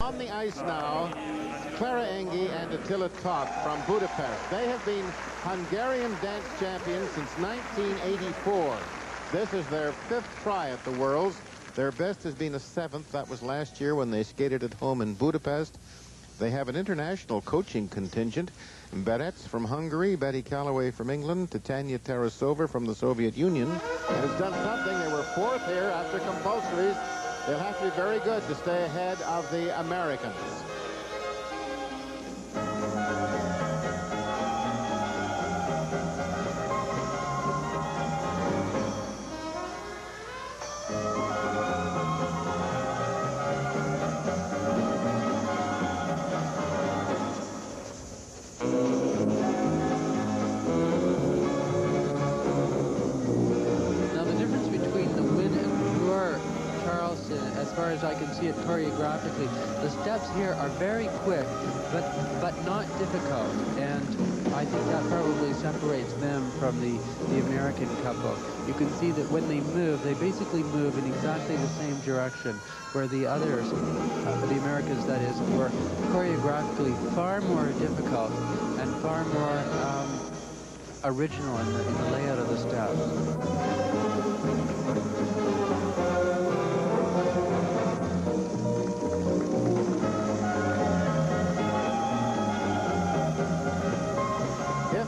On the ice now, Klara Engi-Attila Toth from Budapest. They have been Hungarian dance champions since 1984. This is their 5th try at the Worlds. Their best has been a 7th. That was last year when they skated at home in Budapest. They have an international coaching contingent. Berets from Hungary, Betty Calloway from England, Titania Tarasova from the Soviet Union. And has done something. They were 4th here after compulsories. They'll have to be very good to stay ahead of the Americans. As far as I can see it choreographically, the steps here are very quick, but not difficult, and I think that probably separates them from the American couple. You can see that when they move, they basically move in exactly the same direction, where the others, the Americans that is, were choreographically far more difficult and far more original in the layout of the steps.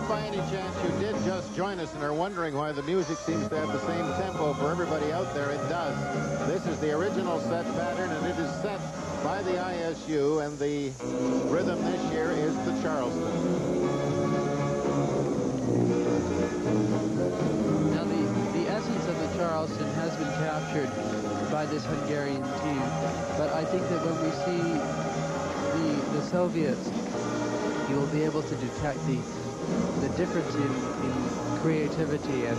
By any chance you did just join us and are wondering why the music seems to have the same tempo for everybody out there, it does. This is the original set pattern, and it is set by the ISU, and the rhythm this year is the Charleston. Now the essence of the Charleston has been captured by this Hungarian team, but I think that when we see the Soviets, you will be able to detect the difference in creativity and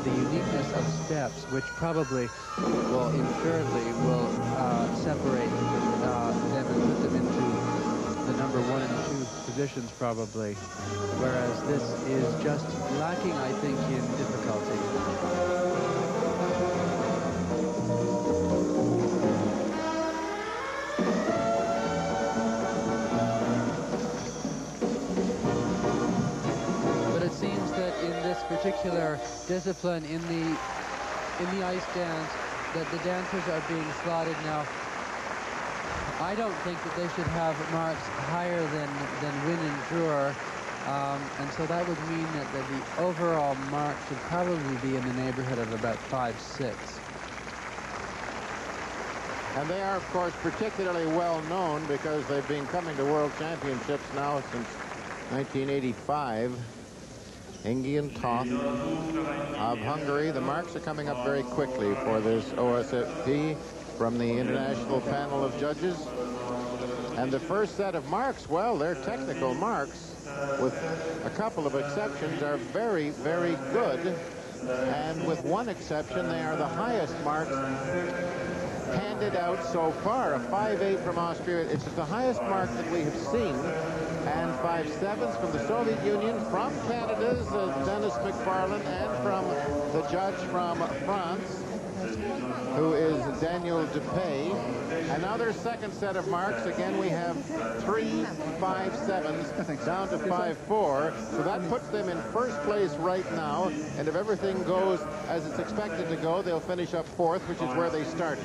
the uniqueness of steps, which probably will inferably will separate them and put them into the number 1 and 2 positions probably, whereas this is just lacking, I think, in difficulty. Particular discipline in the ice dance, that the dancers are being slotted now. I don't think that they should have marks higher than Win and Drur, and so that would mean that the overall mark should probably be in the neighborhood of about 5-6. And they are, of course, particularly well known because they've been coming to World Championships now since 1985. Engi and Toth of Hungary. The marks are coming up very quickly for this OSP from the International Panel of Judges. And the first set of marks, well, they're technical marks, with a couple of exceptions, are very, very good. And with one exception, they are the highest marks handed out so far. A 5.8 from Austria. It's the highest mark that we have seen. And 5.7s from the Soviet Union, from Canada's Dennis McFarlane, and from the judge from France, who is Daniel Dupay. And now their second set of marks. Again, we have 3 5.7s down to 5.4. So that puts them in first place right now. And if everything goes as it's expected to go, they'll finish up 4th, which is where they started.